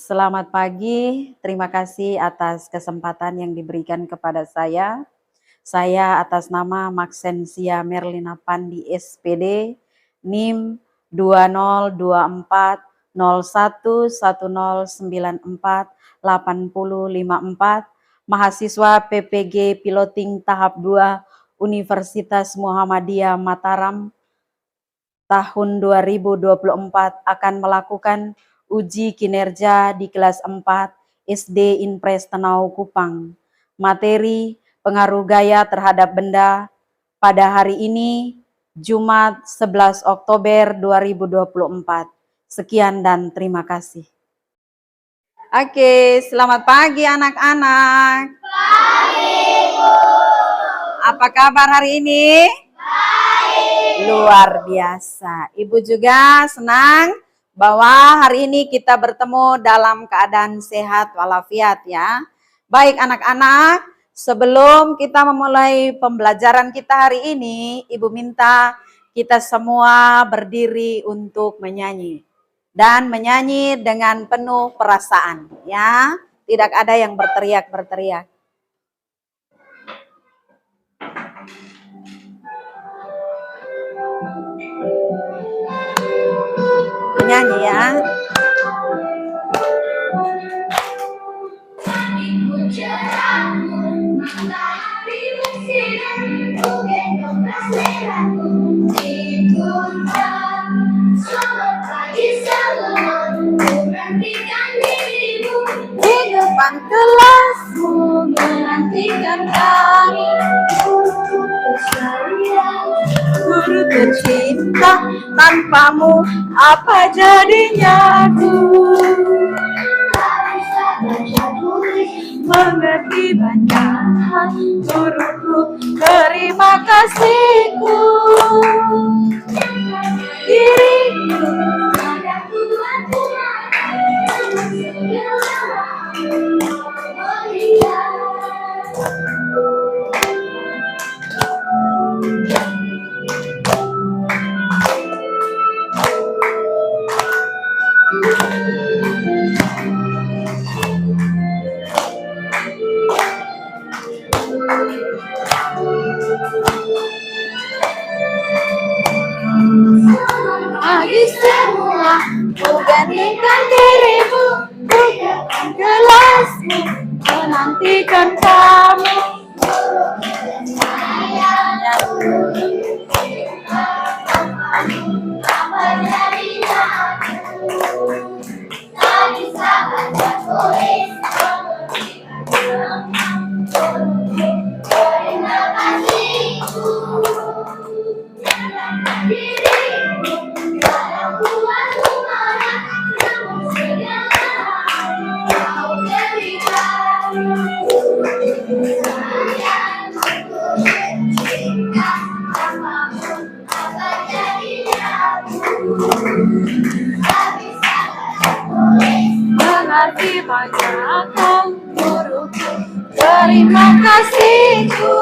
Selamat pagi, terima kasih atas kesempatan yang diberikan kepada saya. Saya atas nama Maxensia Merlina Pandi SPD, NIM 20240110948054, mahasiswa PPG Piloting Tahap 2 Universitas Muhammadiyah Mataram tahun 2024 akan melakukan uji kinerja di kelas 4 SD Inpres Tenau Kupang. Materi pengaruh gaya terhadap benda pada hari ini Jumat 11 Oktober 2024. Sekian dan terima kasih. Oke, selamat pagi anak-anak. Pagi, Bu. Apa kabar hari ini? Luar biasa. Ibu juga senang bahwa hari ini kita bertemu dalam keadaan sehat walafiat ya. Baik anak-anak, sebelum kita memulai pembelajaran kita hari ini, Ibu minta kita semua berdiri untuk menyanyi. Dan menyanyi dengan penuh perasaan ya. Tidak ada yang berteriak-berteriak. Menyanyi ya. Di depan kelasmu menantikan kami, guru tercinta, tanpamu apa jadinya aku? Mengerti banyak hal, guruku, terima kasihku. Diriku padaku aku bagi semua, bukankan dirimu, bukan kelasmu, menantikan kamu. Apa jadinya aku? Tak bisa baca tulis, terima kasihku. Mengerti banyak hal, guruku, terima kasihku.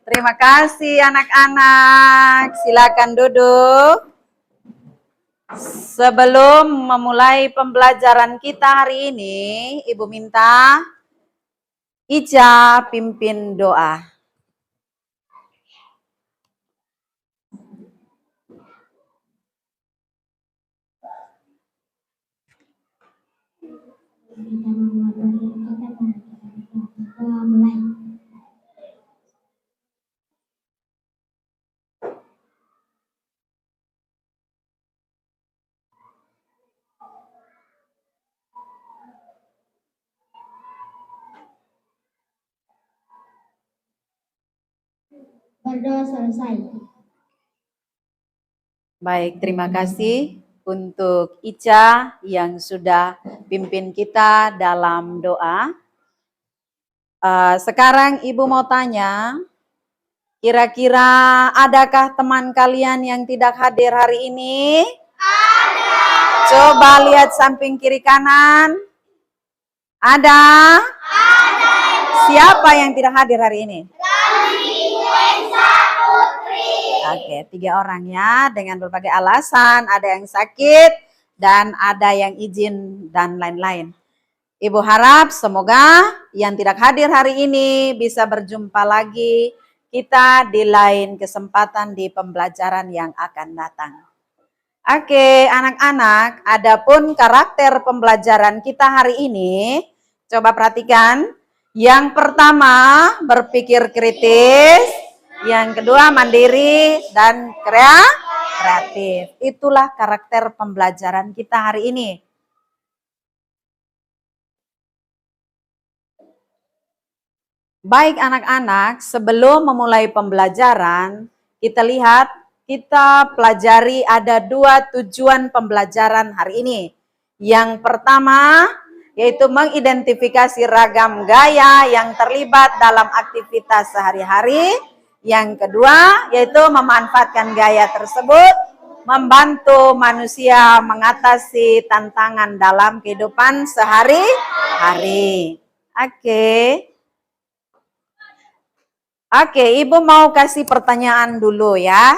Terima kasih anak-anak. Silakan duduk. Sebelum memulai pembelajaran kita hari ini, Ibu minta Ica pimpin doa. Berdoa selesai. Baik, terima kasih untuk Ica yang sudah pimpin kita dalam doa. Sekarang Ibu mau tanya, Kira-kira adakah teman kalian yang tidak hadir hari ini? Ada. Coba lihat samping kiri kanan. Ada? Ada. Siapa yang tidak hadir hari ini? Oke, 3 orang ya, dengan berbagai alasan. Ada yang sakit dan ada yang izin dan lain-lain. Ibu harap semoga yang tidak hadir hari ini bisa berjumpa lagi kita di lain kesempatan di pembelajaran yang akan datang. Oke, anak-anak, adapun karakter pembelajaran kita hari ini, coba perhatikan. Yang pertama, berpikir kritis. Yang kedua, mandiri dan kreatif. Itulah karakter pembelajaran kita hari ini. Baik anak-anak, sebelum memulai pembelajaran, kita lihat, kita pelajari ada 2 tujuan pembelajaran hari ini. Yang pertama, yaitu mengidentifikasi ragam gaya yang terlibat dalam aktivitas sehari-hari. Yang kedua, yaitu memanfaatkan gaya tersebut, membantu manusia mengatasi tantangan dalam kehidupan sehari-hari. Oke, Ibu mau kasih pertanyaan dulu ya.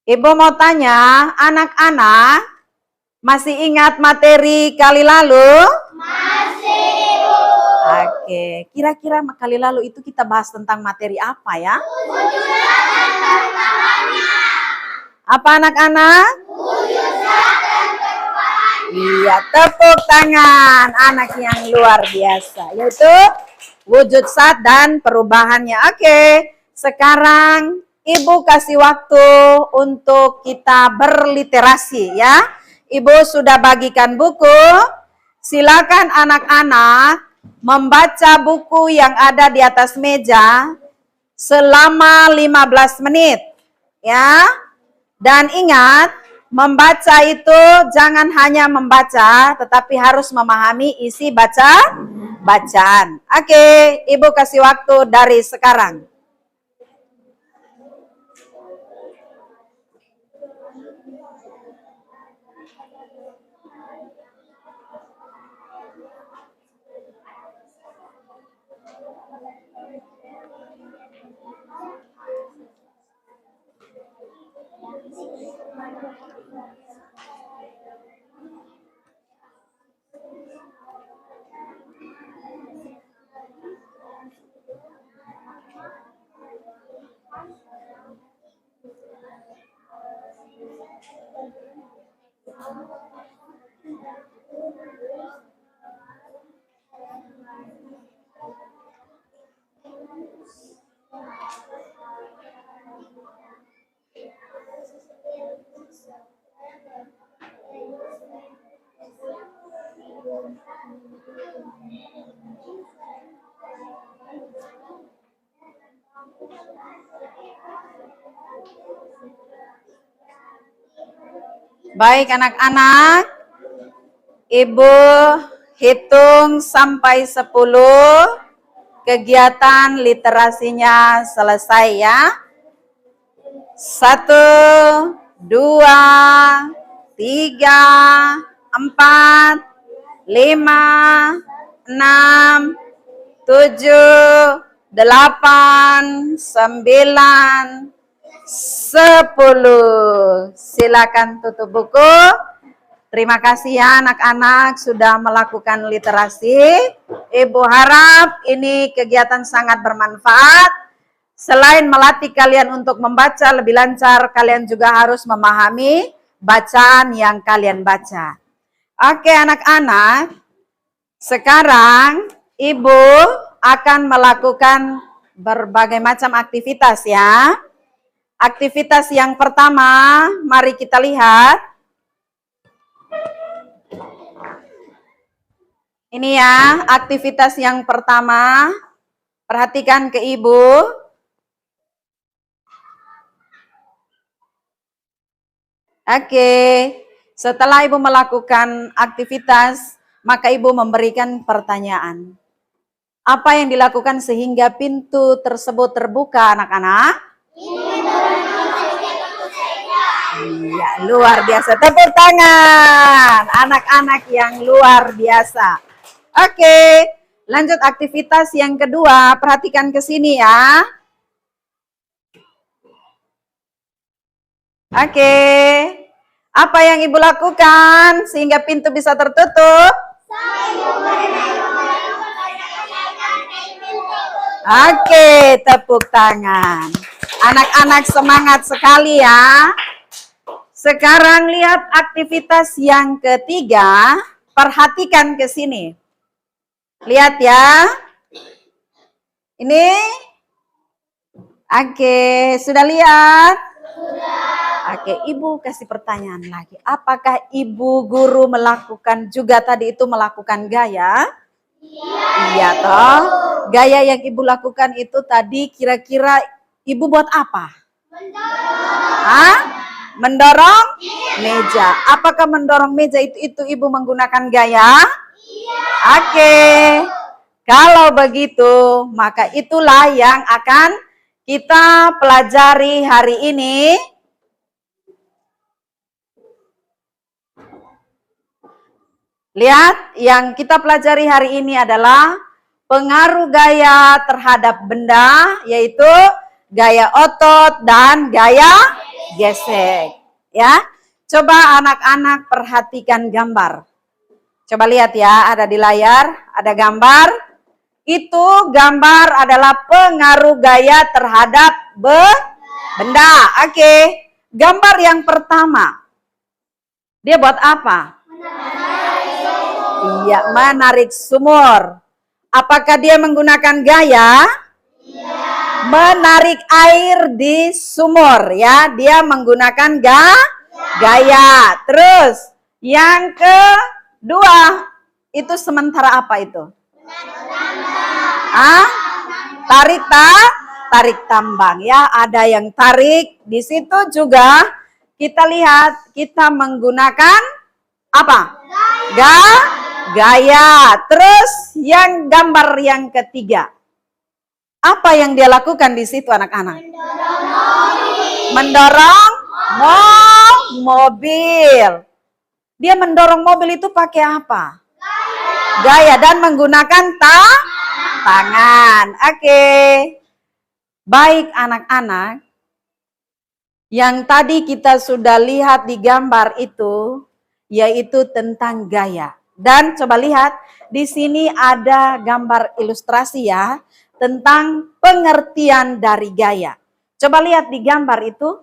Ibu mau tanya, anak-anak masih ingat materi kali lalu? Masih, Ibu. Oke, kira-kira kali lalu itu kita bahas tentang materi apa ya? Wujud zat dan perubahannya. Apa anak-anak? Wujud zat dan perubahannya. Iya, tepuk tangan anak yang luar biasa. Yaitu wujud zat dan perubahannya. Oke, sekarang Ibu kasih waktu untuk kita berliterasi ya. Ibu sudah bagikan buku. Silakan anak-anak membaca buku yang ada di atas meja selama 15 menit. Ya. Dan ingat, membaca itu jangan hanya membaca, tetapi harus memahami isi bacaan. Oke, Ibu kasih waktu dari sekarang. Baik anak-anak, Ibu hitung sampai 10, kegiatan literasinya selesai ya. 1, 2, 3, 4, 5, 6, 7, 8, 9, 10. Silakan tutup buku. Terima kasih ya anak-anak sudah melakukan literasi. Ibu harap ini kegiatan sangat bermanfaat. Selain melatih kalian untuk membaca lebih lancar, kalian juga harus memahami bacaan yang kalian baca. Oke anak-anak, sekarang Ibu akan melakukan berbagai macam aktivitas ya. Aktivitas yang pertama, mari kita lihat. Ini ya, aktivitas yang pertama. Perhatikan ke Ibu. Oke, setelah Ibu melakukan aktivitas, maka Ibu memberikan pertanyaan. Apa yang dilakukan sehingga pintu tersebut terbuka, anak-anak? Iya, luar biasa. Tepuk tangan. Anak-anak yang luar biasa. Oke, lanjut aktivitas yang kedua. Perhatikan ke sini ya. Oke. Apa yang Ibu lakukan sehingga pintu bisa tertutup? Oke, tepuk tangan. Anak-anak semangat sekali ya. Sekarang lihat aktivitas yang ketiga. Perhatikan ke sini. Lihat ya. Ini. Oke, sudah lihat? Oke, Ibu kasih pertanyaan lagi. Apakah Ibu guru melakukan juga tadi itu melakukan gaya? Iya toh. Gaya yang Ibu lakukan itu tadi kira-kira Ibu buat apa? Mendorong meja. Apakah mendorong meja itu Ibu menggunakan gaya? Oke. Kalau begitu, maka itulah yang akan kita pelajari hari ini. Lihat, yang kita pelajari hari ini adalah pengaruh gaya terhadap benda, yaitu gaya otot dan gaya gesek. Ya, coba anak-anak perhatikan gambar. Coba lihat ya, ada di layar, ada gambar. Itu gambar adalah pengaruh gaya terhadap benda. Oke, gambar yang pertama. Dia buat apa? Iya, menarik sumur. Apakah dia menggunakan gaya? Menarik air di sumur ya. Dia menggunakan gaya. Terus yang kedua, itu sementara apa itu? Tarik tambang ya. Ada yang tarik. Di situ juga kita lihat kita menggunakan apa? Gaya. Terus yang gambar yang ketiga. Apa yang dia lakukan di situ anak-anak? Mendorong mobil. Dia mendorong mobil itu pakai apa? Gaya dan menggunakan tangan. Oke. Baik anak-anak. Yang tadi kita sudah lihat di gambar itu, yaitu tentang gaya. Dan coba lihat, di sini ada gambar ilustrasi ya, tentang pengertian dari gaya. Coba lihat di gambar itu,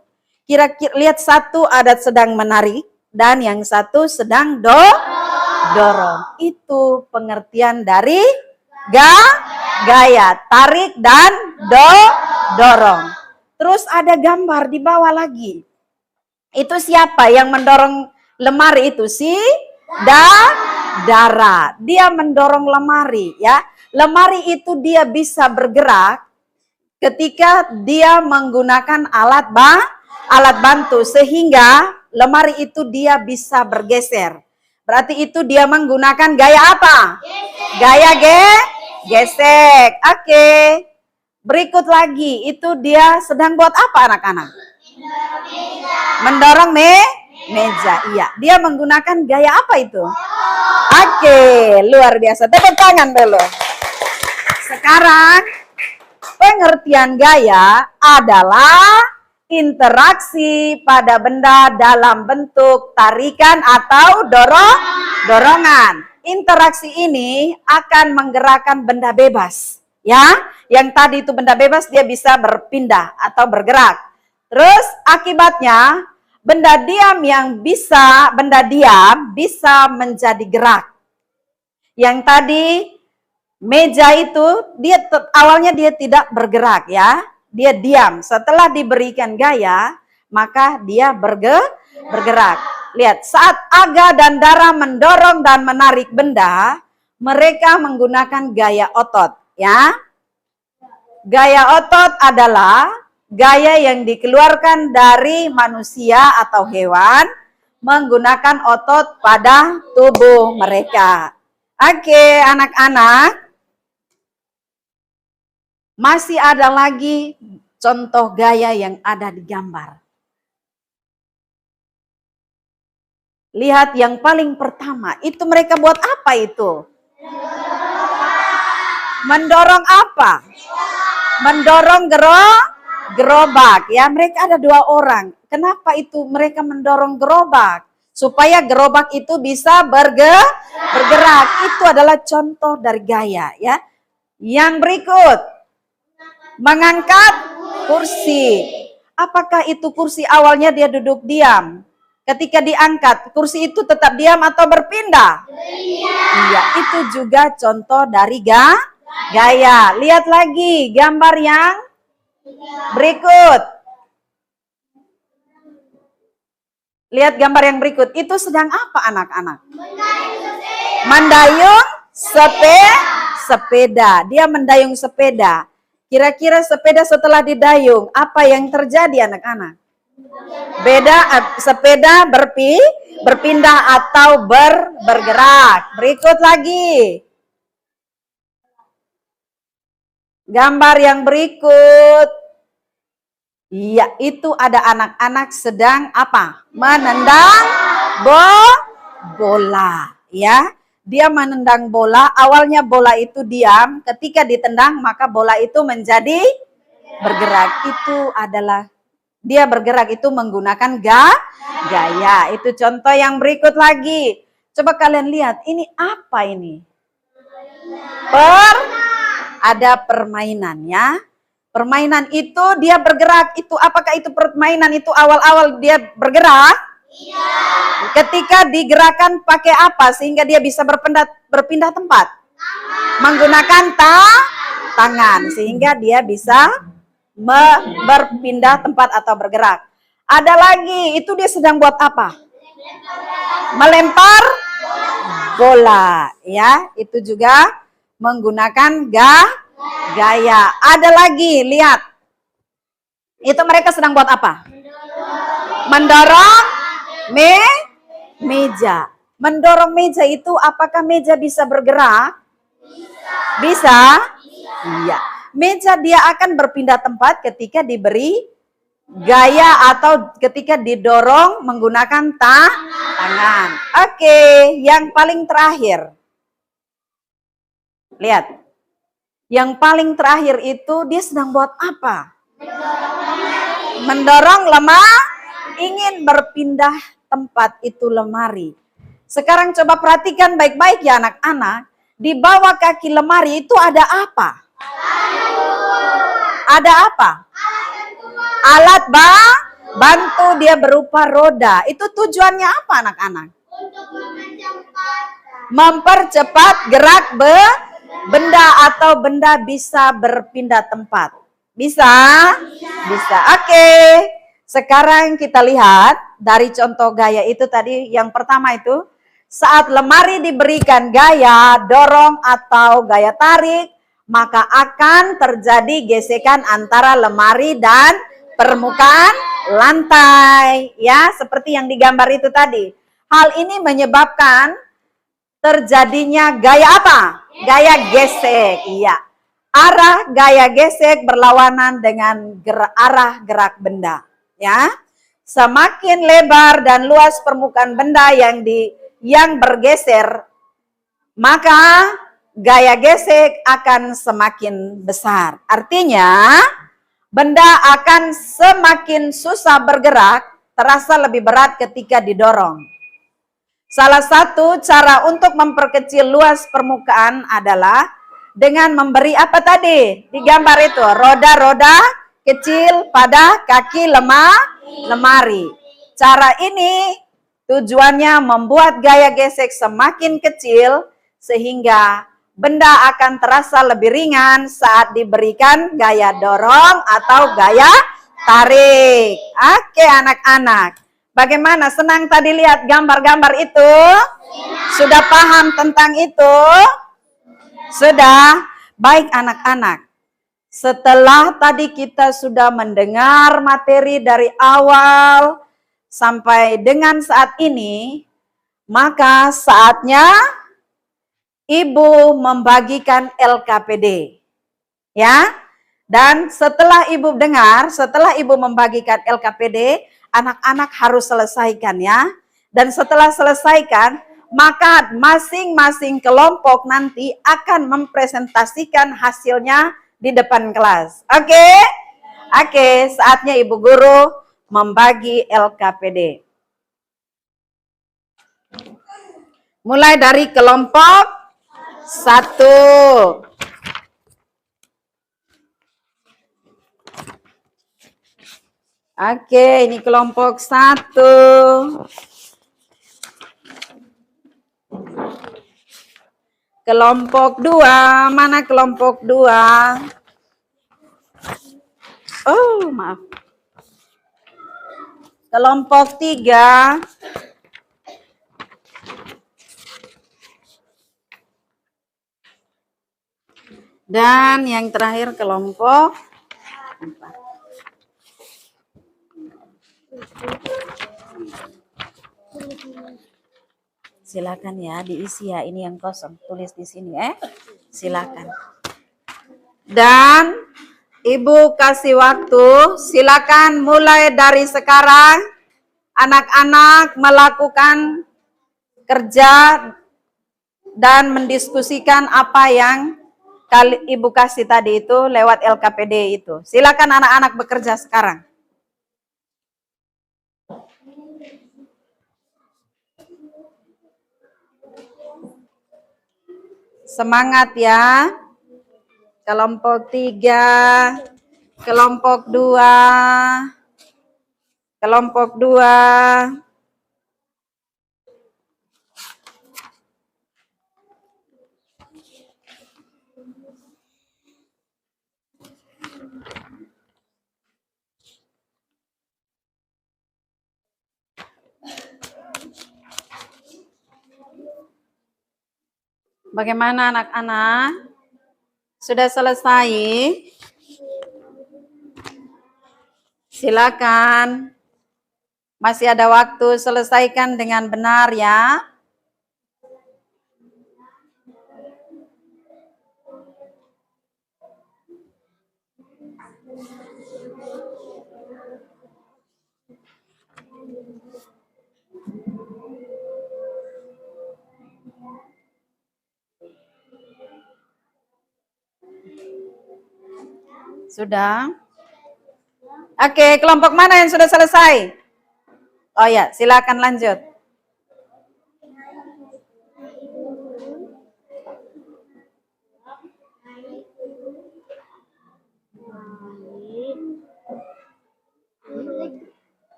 kira-kira lihat satu ada sedang menarik, dan yang satu sedang dorong. Itu pengertian dari gaya, tarik dan dorong. Terus ada gambar di bawah lagi. Itu siapa yang mendorong lemari itu? Dara. Dia mendorong lemari ya. Lemari itu dia bisa bergerak ketika dia menggunakan alat bantu sehingga lemari itu dia bisa bergeser. Berarti itu dia menggunakan gaya apa? Gaya gesek. Oke. Berikut lagi, itu dia sedang buat apa anak-anak? Mendorong meja. Iya, dia menggunakan gaya apa itu? Oke, luar biasa. Tepuk tangan dulu. Sekarang pengertian gaya adalah interaksi pada benda dalam bentuk tarikan atau dorongan. Interaksi ini akan menggerakkan benda bebas, ya. Yang tadi itu benda bebas dia bisa berpindah atau bergerak. Terus akibatnya benda diam bisa menjadi gerak. Yang tadi meja itu awalnya dia tidak bergerak ya. Dia diam. Setelah diberikan gaya, maka dia bergerak. Lihat, saat Aga dan Dara mendorong dan menarik benda, mereka menggunakan gaya otot ya. Gaya otot adalah gaya yang dikeluarkan dari manusia atau hewan menggunakan otot pada tubuh mereka. Oke, anak-anak. Masih ada lagi contoh gaya yang ada di gambar. Lihat yang paling pertama, itu mereka buat apa itu? Mendorong apa? Mendorong gerobak. Ya, mereka ada 2 orang. Kenapa itu mereka mendorong gerobak? Supaya gerobak itu bisa bergerak. Itu adalah contoh dari gaya, ya. Yang berikut, mengangkat kursi. Apakah itu kursi awalnya dia duduk diam? Ketika diangkat, kursi itu tetap diam atau berpindah? Iya, itu juga contoh dari gaya. Lihat lagi gambar yang berikut. Lihat gambar yang berikut. Itu sedang apa anak-anak? Mendayung sepeda. Dia mendayung sepeda. Kira-kira sepeda setelah didayung, apa yang terjadi anak-anak? Sepeda berpindah atau bergerak. Berikut lagi. Gambar yang berikut. Iya, itu ada anak-anak sedang apa? Menendang bola, ya. Dia menendang bola, awalnya bola itu diam, ketika ditendang maka bola itu menjadi bergerak. Itu adalah dia bergerak itu menggunakan gaya. Itu contoh yang berikut lagi. Coba kalian lihat, ini apa ini? Ada permainan, ya. Permainan itu dia bergerak. Itu apakah itu permainan itu awal-awal dia bergerak? Iya. Ketika digerakkan pakai apa sehingga dia bisa berpindah tempat? Menggunakan tangan sehingga dia bisa berpindah tempat atau bergerak. Ada lagi, itu dia sedang buat apa? Melempar bola, ya. Itu juga menggunakan gaya. Ada lagi, lihat. Itu mereka sedang buat apa? Mendorong meja. Mendorong meja itu apakah meja bisa bergerak? Bisa? Iya. Meja dia akan berpindah tempat ketika diberi gaya atau ketika didorong menggunakan tangan. Oke, yang paling terakhir. Lihat. Yang paling terakhir itu dia sedang buat apa? Mendorong ingin berpindah tempat itu lemari. Sekarang coba perhatikan baik-baik ya anak-anak. Di bawah kaki lemari itu ada apa? Ada apa? Alat bantu dia berupa roda. Itu tujuannya apa anak-anak? Untuk mempercepat gerak benda atau benda bisa berpindah tempat. Bisa? Bisa. Oke. Sekarang kita lihat dari contoh gaya itu tadi. Yang pertama itu, saat lemari diberikan gaya dorong atau gaya tarik, maka akan terjadi gesekan antara lemari dan permukaan lantai. Ya, seperti yang digambar itu tadi. Hal ini menyebabkan terjadinya gaya apa? Gaya gesek. Iya. Arah gaya gesek berlawanan dengan arah gerak benda. Ya. Semakin lebar dan luas permukaan benda yang bergeser, maka gaya gesek akan semakin besar. Artinya, benda akan semakin susah bergerak, terasa lebih berat ketika didorong. Salah satu cara untuk memperkecil luas permukaan adalah dengan memberi apa tadi? Di gambar itu, roda-roda kecil pada kaki lemari. Cara ini tujuannya membuat gaya gesek semakin kecil sehingga benda akan terasa lebih ringan saat diberikan gaya dorong atau gaya tarik. Oke anak-anak, bagaimana? Senang tadi lihat gambar-gambar itu? Sudah paham tentang itu? Sudah? Baik anak-anak. Setelah tadi kita sudah mendengar materi dari awal sampai dengan saat ini, maka saatnya Ibu membagikan LKPD. Ya. Dan setelah Ibu dengar, setelah Ibu membagikan LKPD, anak-anak harus selesaikan ya. Dan setelah selesaikan, maka masing-masing kelompok nanti akan mempresentasikan hasilnya di depan kelas. Oke? Oke, saatnya Ibu Guru membagi LKPD. Mulai dari kelompok 1. Oke, ini kelompok 1. Kelompok 2, mana kelompok 2? Oh, maaf. Kelompok 3. Dan yang terakhir kelompok 4. Silakan ya, diisi ya, ini yang kosong, tulis di sini silakan. Dan Ibu kasih waktu, silakan mulai dari sekarang anak-anak melakukan kerja dan mendiskusikan apa yang Ibu kasih tadi itu lewat LKPD itu. Silakan anak-anak bekerja sekarang. Semangat ya. Kelompok 3, kelompok 2, kelompok 2. Bagaimana anak-anak? Sudah selesai? Silakan. Masih ada waktu, selesaikan dengan benar ya. Sudah? Oke, kelompok mana yang sudah selesai? Oh ya, silakan lanjut.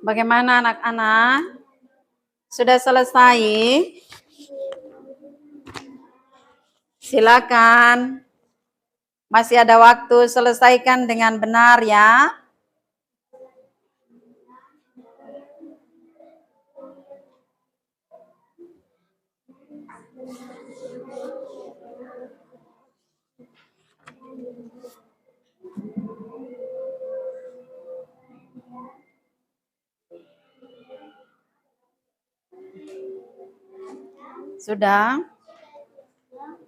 Bagaimana anak-anak? Sudah selesai? Silakan. Masih ada waktu, selesaikan dengan benar ya. Sudah?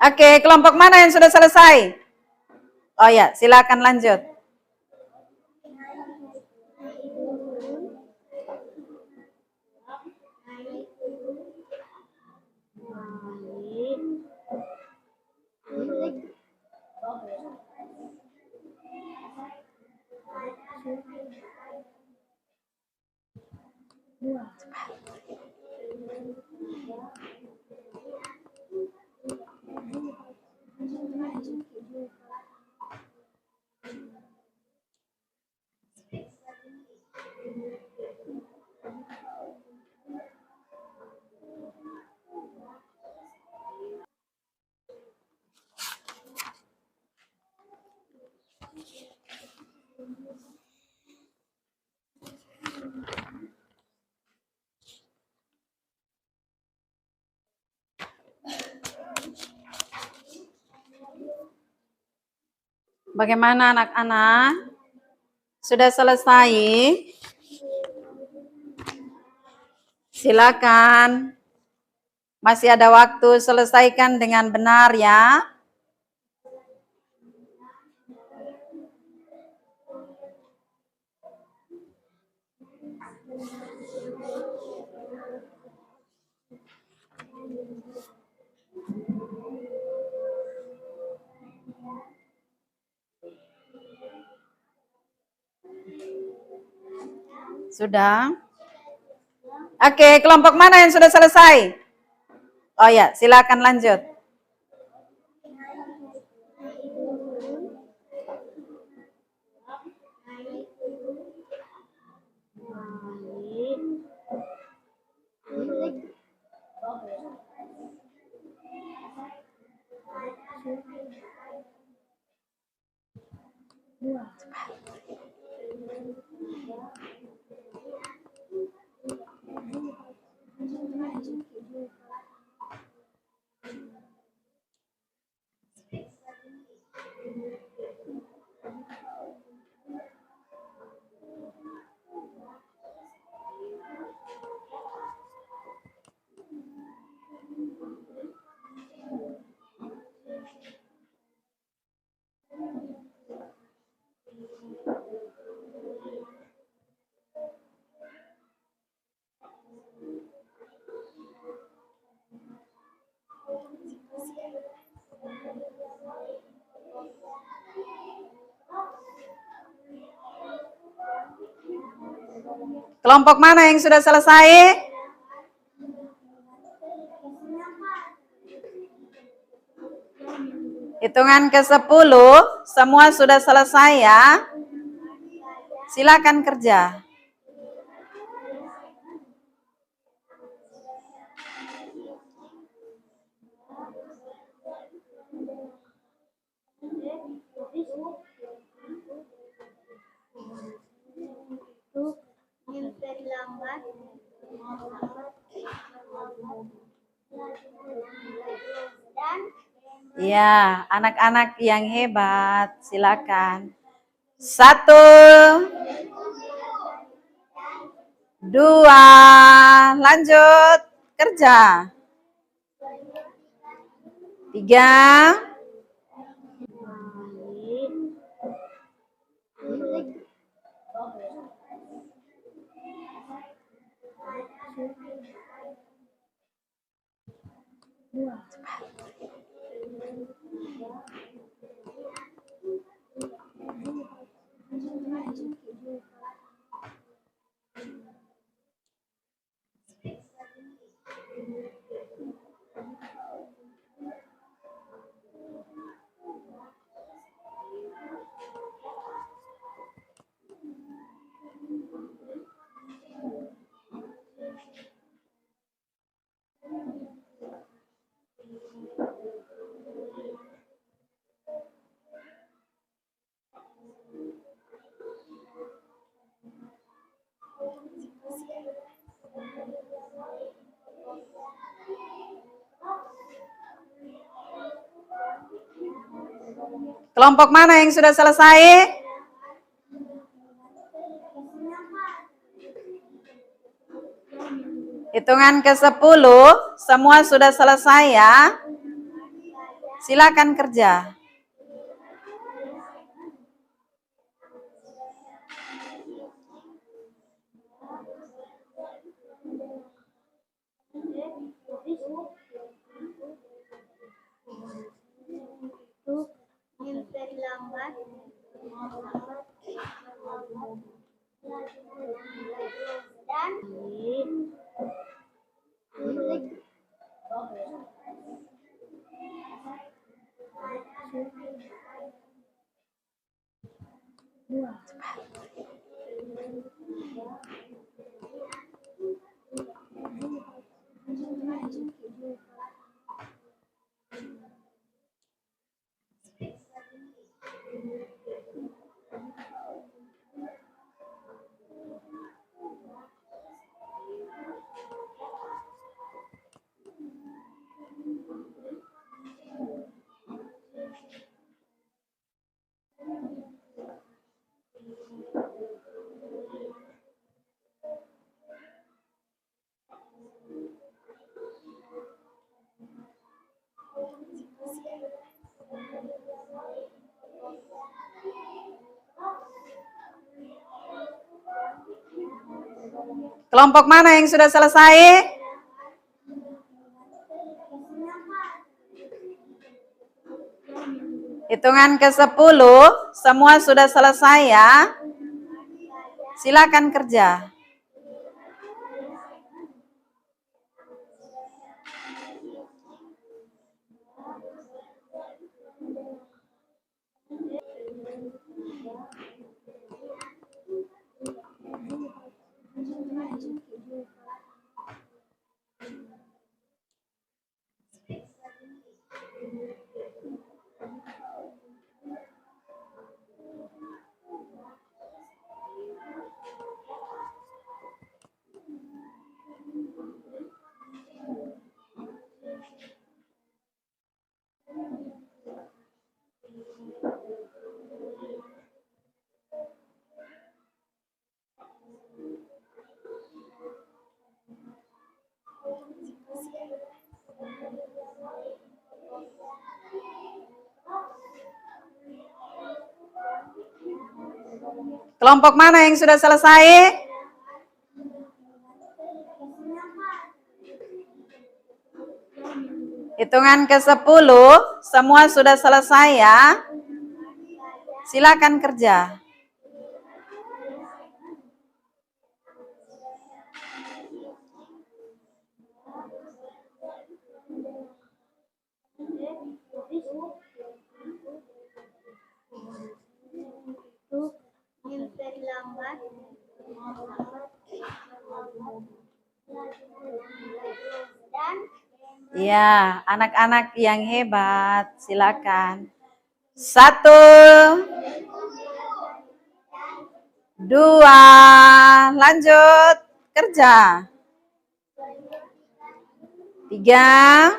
Oke, kelompok mana yang sudah selesai? Oh ya, silakan lanjut. Bagaimana anak-anak? Sudah selesai? Silakan. Masih ada waktu, selesaikan dengan benar ya. Sudah? Oke, kelompok mana yang sudah selesai? Oh ya, silakan lanjut. Kelompok mana yang sudah selesai? Hitungan ke-10, semua sudah selesai ya. Silakan kerja. Ya, anak-anak yang hebat, silakan. 1, 2, lanjut kerja. 3, 4. Kelompok mana yang sudah selesai? Hitungan ke-10, semua sudah selesai ya. Silakan kerja. Kelompok mana yang sudah selesai? Hitungan ke-10, semua sudah selesai ya. Silakan kerja. Kelompok mana yang sudah selesai? Hitungan ke-10, semua sudah selesai ya. Silakan kerja. Yang terlambat dan Ya, anak-anak yang hebat, silakan. 1, 2, lanjut kerja. 3,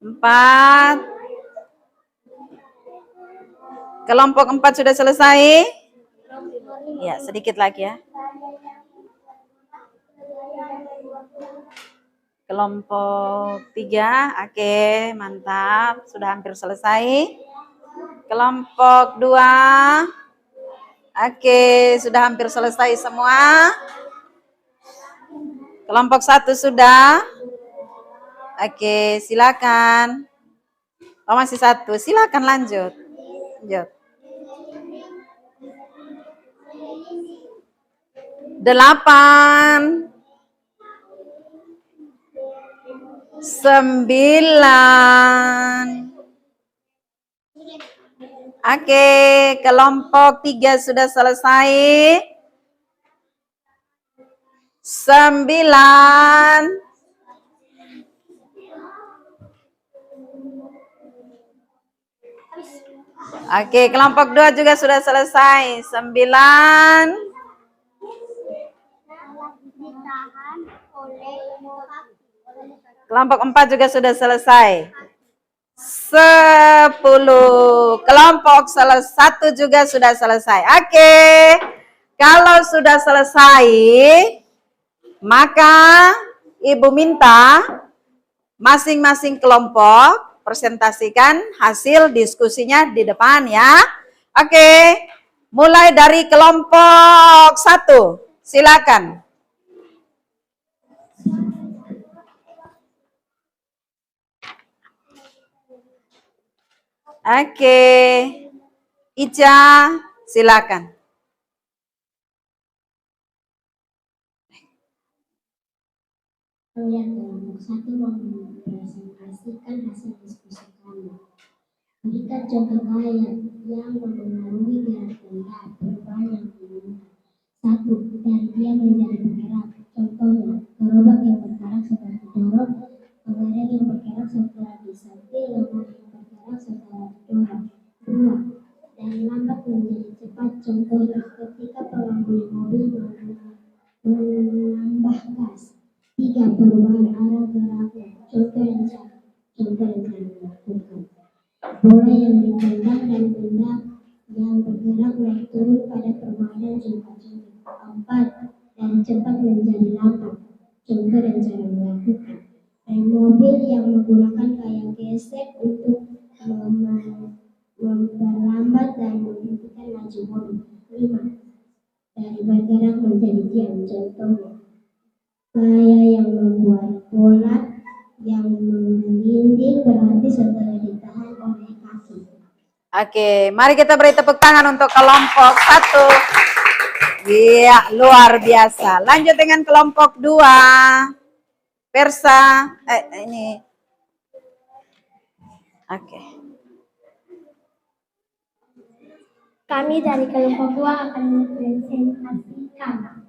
4. Kelompok 4 sudah selesai? Ya, sedikit lagi ya. Kelompok 3, oke, mantap, sudah hampir selesai. Kelompok 2, oke, sudah hampir selesai semua. Kelompok 1 sudah. Oke, silakan. Oh, masih 1, silakan lanjut. Lanjut. 8, 9. Oke, kelompok 3 sudah selesai. 9. Oke, kelompok 2 juga sudah selesai. 9. ditahan oleh Kelompok 4 juga sudah selesai. 10. Kelompok 1 juga sudah selesai. Oke. Kalau sudah selesai, maka Ibu minta masing-masing kelompok presentasikan hasil diskusinya di depan ya. Oke. Mulai dari kelompok 1. Silakan. Oke, Ica, silakan. Yang kelompok 1 mempresentasikan hasil diskusi kami. Berikan contoh gaya yang memengaruhi gerak benda perubahan yang diinginkan. 1. Dari dia menjadi bergerak. Contohnya, gerobak yang bergerak setelah didorong, pengerek yang bergerak setelah disentil, lemari yang bergerak setelah didorong. 2. Dari lambat menjadi cepat. Contohnya, ketika pengemudi mobil menambah gas. 3. Perubahan arah geraknya. Contoh yang saya lakukan. Bola yang ditendang dan benda yang bergerak naik turun pada permainan jengkak-jengkik. 4. Dari cepat menjadi lambat. Contoh dan cara melakukan. Rem mobil yang menggunakan kayak gesek untuk memperlambat dan menghentikan laju mobil. 5. Dari bergerak menjadi diam, contohnya gaya yang membuat pola yang menggelinding berarti setelah ditahan oleh kaki. Oke, mari kita beri tepuk tangan untuk kelompok 1. Iya, luar biasa. Lanjut dengan kelompok 2. Persa, ini. Oke. Kami dari kelompok 2 akan mempresentasikan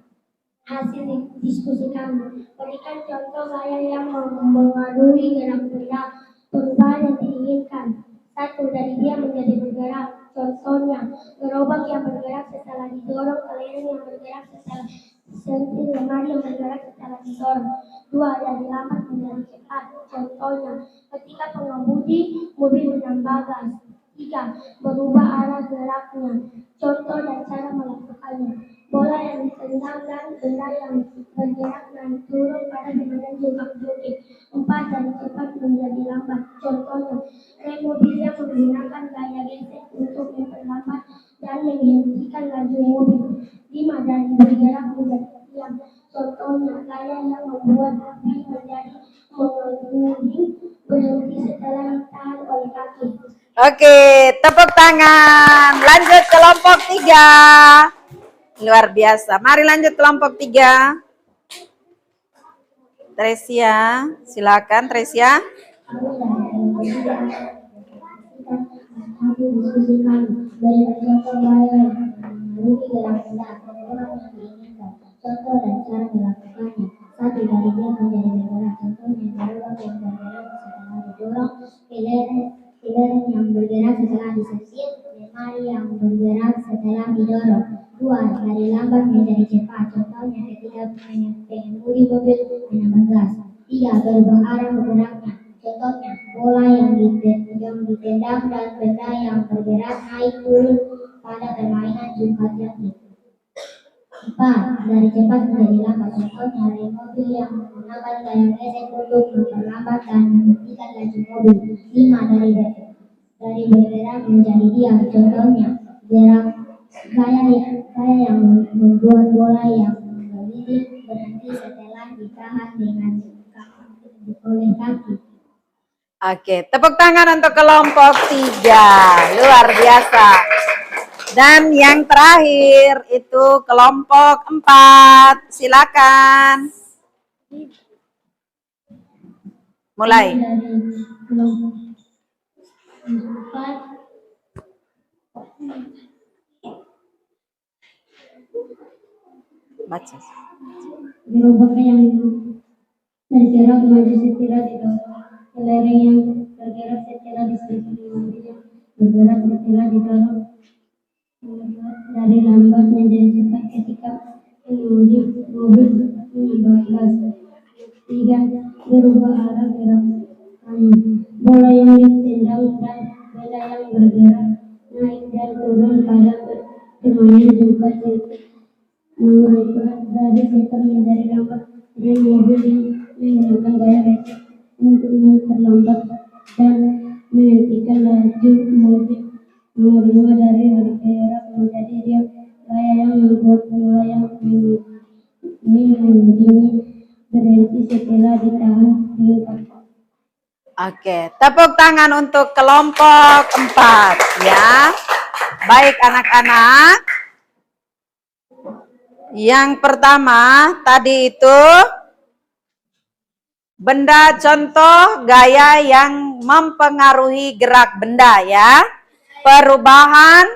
hasil diskusi kami. Berikan contoh gaya yang mempengaruhi gerak benda, perubahan yang diinginkan. 1. Dari dia menjadi bergerak. Contohnya, gerobak yang bergerak setelah didorong, kelereng yang bergerak setelah disentil, lemari yang bergerak setelah didorong. 2. Dari lambat menjadi cepat. Contohnya, ketika pengemudi mobil menambah gas. 3. Berubah arah geraknya. Contoh dan cara melakukannya. Bola yang ditendang dan benda yang bergerak naik turun pada permainan joget. 4. Dari cepat menjadi lambat. Contohnya, rem mobil yang menggunakan gaya gesek untuk memperlambat dan menghentikan laju mobil. 5. Dari bergerak menjadi diam. Contohnya, gaya yang membuat api menjadi mengemudi berhenti setelah ditahan oleh kaki. Oke, tepuk tangan. Lanjut kelompok 3. Luar biasa. Mari lanjut kelompok 3. Tresia, silakan Tresia. Contoh dan cara melakukannya. 1. Dari dia menjadi bergerak. Contohnya, gerobak yang bergerak setelah didorong, kelereng yang bergerak setelah disentil, lemari yang bergerak setelah didorong. 2. Dari lambat menjadi cepat. Contohnya, ketika pengemudi mobil menambah gas. 3. Berubah arah bergeraknya. Contohnya, bola yang ditendang dan benda yang bergerak naik turun pada permainan jumpa jati. 4. Dari cepat menjadi lambat. Contohnya, rem mobil yang menggunakan gaya gesek untuk memperlambat dan menghentikan laju mobil. 5. Dari bergerak menjadi diam. Contohnya, gaya yang membuat bola yang menggelinding berhenti setelah ditahan oleh kaki. Oke, tepuk tangan untuk kelompok 3. Luar biasa. Dan yang terakhir itu kelompok 4. Silakan. Mulai. Dari kelompok 4. Baca. Gerobak yang bergerak maju setelah didorong, kelereng yang bergerak setelah disentil, lemari yang bergerak setelah didorong. Dari lambat menjadi cepat ketika pengemudi mobil menambah gas. 3. Berubah arah gerakan. Bola yang ditendang dan benda yang bergerak naik dan turun pada permainan jumpa nomor 4. Dari cepat menjadi lambat. Rem mobil yang menggunakan gaya gesek untuk memperlambat dan menghentikan laju mobil. Nomor 2. Dari bergerak menjadi diam. Gaya yang membuat bola yang mengemudi berhenti setelah ditahan dengan kaki. Oke, tepuk tangan untuk kelompok 4 ya. Baik anak-anak. Yang pertama tadi itu benda contoh gaya yang mempengaruhi gerak benda ya. Perubahan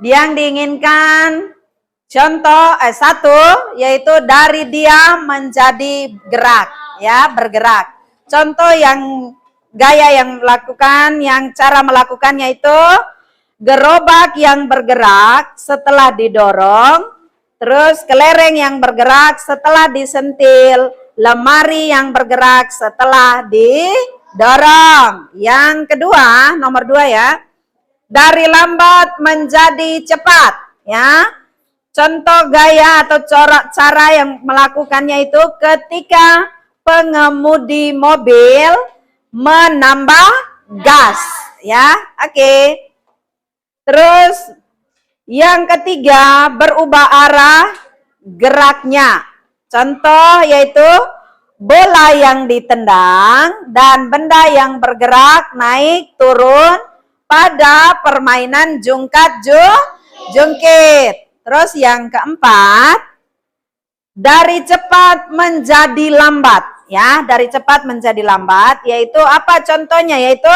yang diinginkan. Contoh 1 yaitu dari diam menjadi gerak ya, bergerak. Contoh yang gaya yang melakukan, yang cara melakukannya itu gerobak yang bergerak setelah didorong, terus kelereng yang bergerak setelah disentil, lemari yang bergerak setelah didorong. Yang kedua, nomor 2 ya, dari lambat menjadi cepat ya. Contoh gaya atau cara yang melakukannya itu ketika pengemudi mobil menambah gas ya. Oke. Terus yang ketiga, berubah arah geraknya. Contoh yaitu bola yang ditendang dan benda yang bergerak naik turun pada permainan jungkat jungkit. Terus yang keempat, dari cepat menjadi lambat, ya, dari cepat menjadi lambat, yaitu apa contohnya? Yaitu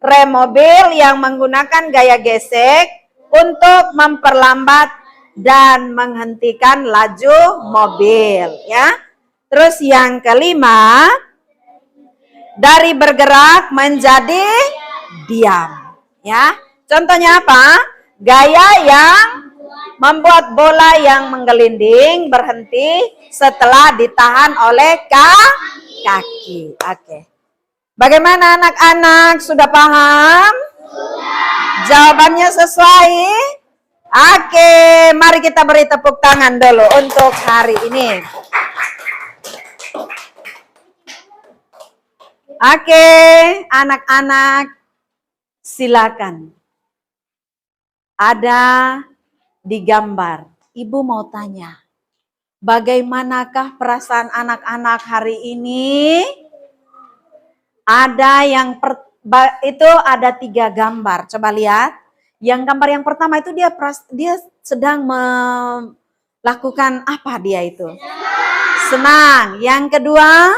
rem mobil yang menggunakan gaya gesek untuk memperlambat dan menghentikan laju mobil, ya. Terus yang kelima, dari bergerak menjadi diam, ya. Contohnya apa? Gaya yang membuat bola yang menggelinding berhenti setelah ditahan oleh kaki. Oke. Bagaimana anak-anak? Sudah paham? Sudah. Jawabannya sesuai? Oke, mari kita beri tepuk tangan dulu untuk hari ini. Oke, anak-anak silakan. Ada di gambar, Ibu mau tanya, bagaimanakah perasaan anak-anak hari ini? Ada yang itu ada 3 gambar. Coba lihat. Yang gambar yang pertama itu dia sedang melakukan apa dia itu? Senang. Yang kedua?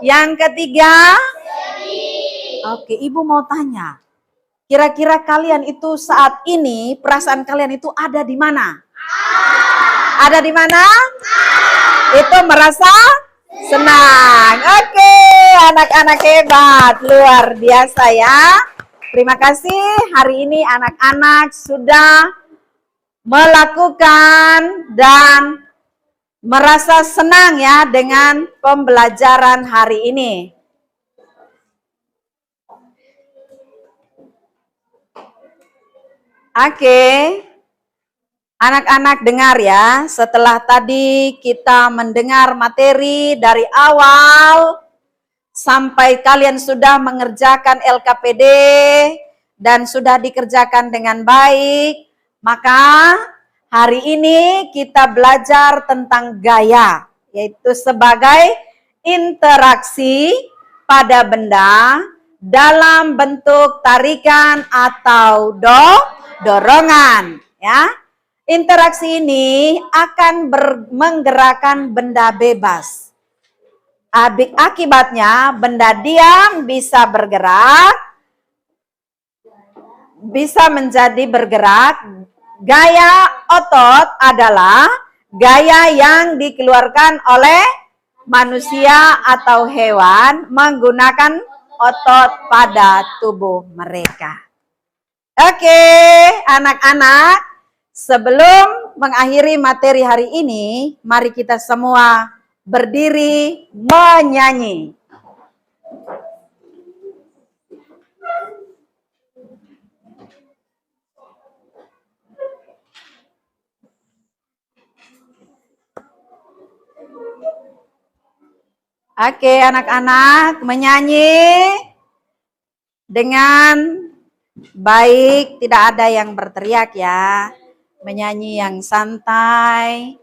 Yang ketiga? Oke, Ibu mau tanya. Kira-kira kalian itu saat ini, perasaan kalian itu ada di mana? Ada di mana? Itu merasa senang. Oke, anak-anak hebat, luar biasa ya. Terima kasih, hari ini anak-anak sudah melakukan dan merasa senang ya dengan pembelajaran hari ini. Oke, anak-anak dengar ya, setelah tadi kita mendengar materi dari awal sampai kalian sudah mengerjakan LKPD dan sudah dikerjakan dengan baik, maka hari ini kita belajar tentang gaya, yaitu sebagai interaksi pada benda dalam bentuk tarikan atau dorongan, ya. Interaksi ini akan menggerakkan benda bebas. Akibatnya benda diam bisa bergerak, bisa menjadi bergerak. Gaya otot adalah gaya yang dikeluarkan oleh manusia atau hewan menggunakan otot pada tubuh mereka. Oke, anak-anak, sebelum mengakhiri materi hari ini, mari kita semua berdiri menyanyi. Oke, anak-anak, menyanyi dengan baik, tidak ada yang berteriak ya. Menyanyi yang santai.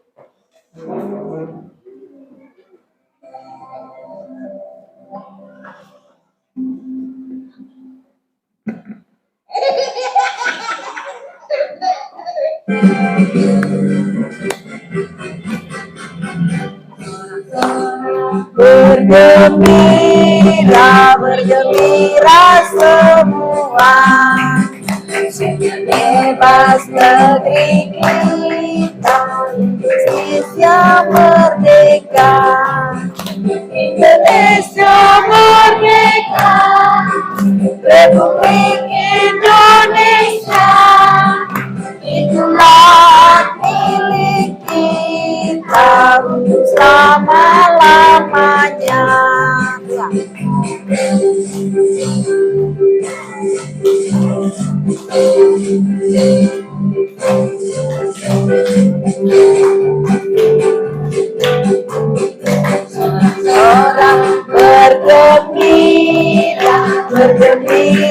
Bergembira, bergembira semua, bebas negeri kita, Indonesia merdeka, Indonesia merdeka, Republik Indonesia, itulah milik kita untuk selama-lamanya. Orang bergembira, bergembira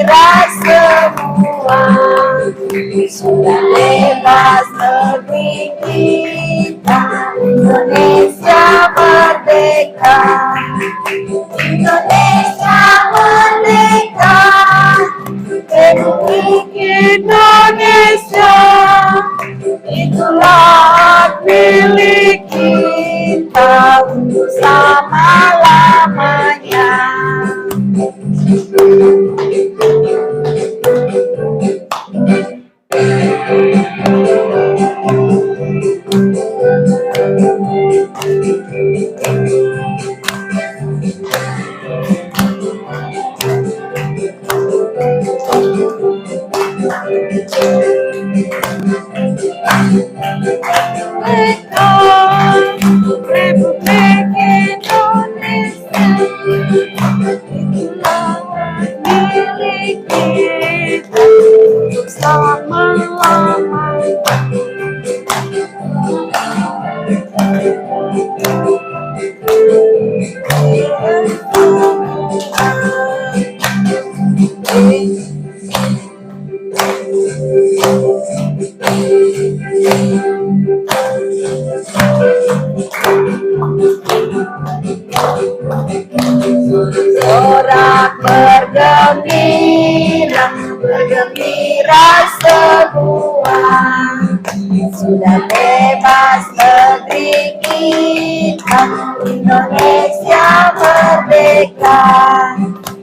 sudah bebas negeri kita, Indonesia merdeka. Indonesia merdeka, Republik Indonesia, itulah hak milik kita untuk selama-lamanya. Republik Indonesia, itulah milik kita untuk selama-lamanya. Sorak bergembira, bergembira semua, sudah bebas negeri kita, Indonesia merdeka.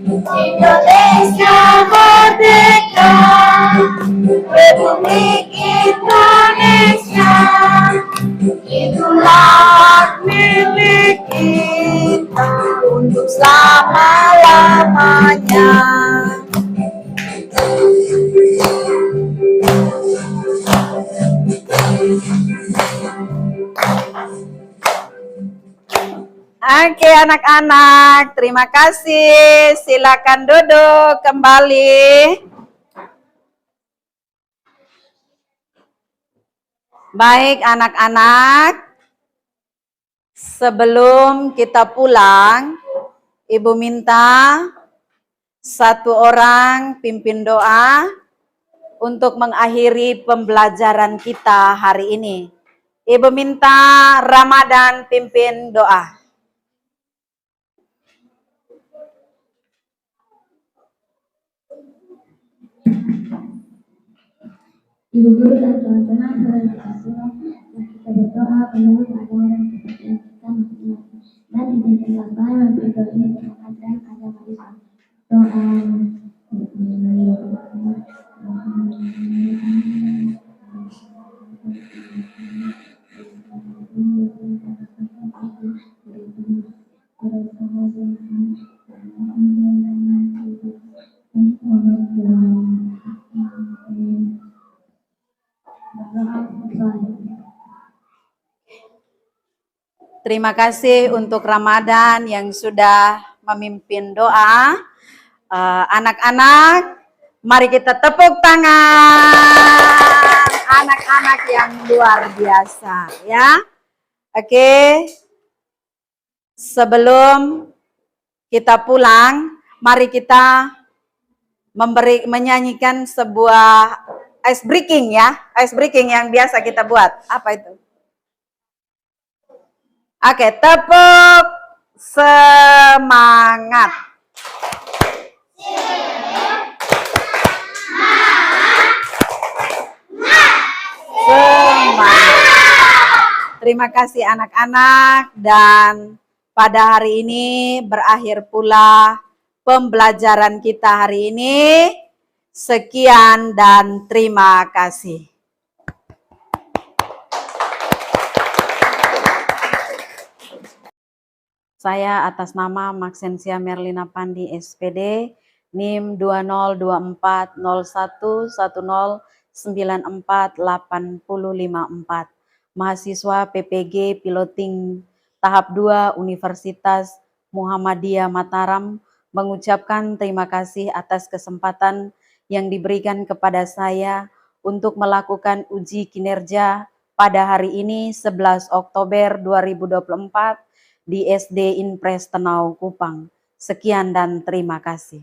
Indonesia merdeka, Republik Indonesia, itulah hak milik kita untuk selama-lamanya. Oke anak-anak, terima kasih. Silakan duduk kembali. Baik anak-anak, sebelum kita pulang, Ibu minta satu orang pimpin doa untuk mengakhiri pembelajaran kita hari ini. Ibu minta Ramadan pimpin doa. Ibu guru dan teman-teman berkasih, kita berdoa penuh keadaan dan kepercayaan kita masing-masing, dan izinkanlah Tuhan memberkati berkat dan agama Islam. Doa. Terima kasih untuk Ramadan yang sudah memimpin doa. Anak-anak, mari kita tepuk tangan. Anak-anak yang luar biasa, ya. Oke. Sebelum kita pulang, mari kita menyanyikan sebuah ice breaking, ya. Ice breaking yang biasa kita buat. Apa itu? Oke, tepuk semangat. Semangat. Terima kasih anak-anak, dan pada hari ini berakhir pula pembelajaran kita hari ini. Sekian dan terima kasih. Saya atas nama Maxensia Merlina Pandi SPD, NIM 2024101094854, mahasiswa PPG Piloting Tahap 2 Universitas Muhammadiyah Mataram, mengucapkan terima kasih atas kesempatan yang diberikan kepada saya untuk melakukan uji kinerja pada hari ini 11 Oktober 2024 di SD Inpres Tenau Kupang. Sekian dan terima kasih.